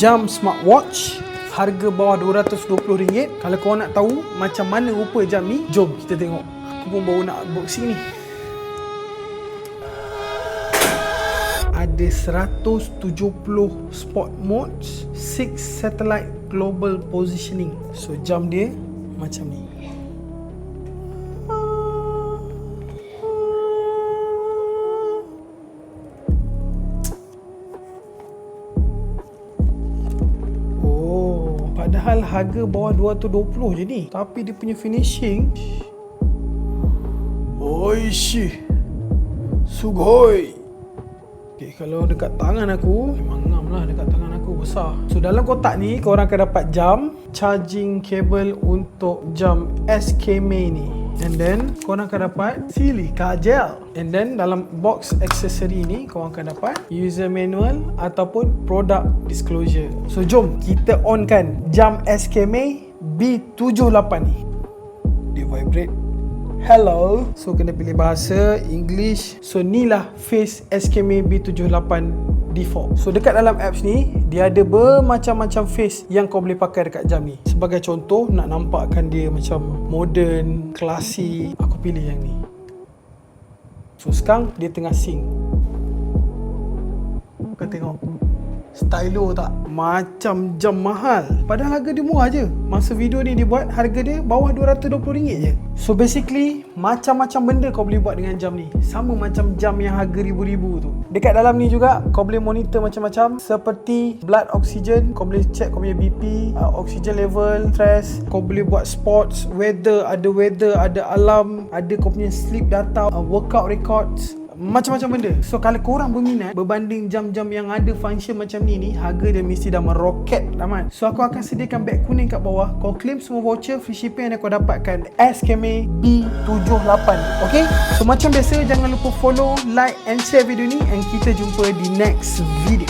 jam smartwatch harga bawah RM220. Kalau korang nak tahu macam mana rupa jam ni, jom kita tengok. Aku pun baru nak unboxing ni. Ada 170 sport modes, 6 satellite global positioning. So jam dia macam ni. Padahal harga bawah 220 je ni, tapi dia punya finishing, oishi, sugoi. Okay, kalau dekat tangan aku, memang ngam lah dekat tangan aku, besar. So dalam kotak ni korang akan dapat jam, charging cable untuk jam SKME ni, and then korang akan dapat silica gel, and then dalam box aksesori ni korang akan dapat user manual ataupun product disclosure. So jom kita on kan jam SKME B78 ni. Dia vibrate. Hello. So kena pilih bahasa English. So ni lah face SKME B78 default. So dekat dalam apps ni dia ada bermacam-macam face yang kau boleh pakai dekat jam ni. Sebagai contoh, nak nampakkan dia macam modern, klasik, aku pilih yang ni. So sekarang dia tengah sync. Kau tengok stylo tak? Macam jam mahal, padahal harga dia murah je. Masa video ni dibuat, harga dia bawah RM220 je. So basically macam-macam benda kau boleh buat dengan jam ni. Sama macam jam yang harga ribu-ribu tu. Dekat dalam ni juga kau boleh monitor macam-macam, seperti blood oxygen. Kau boleh check kau punya BP, oxygen level, stress. Kau boleh buat sports, weather, ada alarm, ada kau punya sleep data, workout records, macam-macam benda. So kalau korang berminat berbanding jam-jam yang ada function macam ni, harga dia mesti dah meroket amat. So aku akan sediakan beg kuning kat bawah. Kau claim semua voucher free shipping yang kau dapatkan SKME B78. Okay? So macam biasa, jangan lupa follow, like and share video ni, and kita jumpa di next video.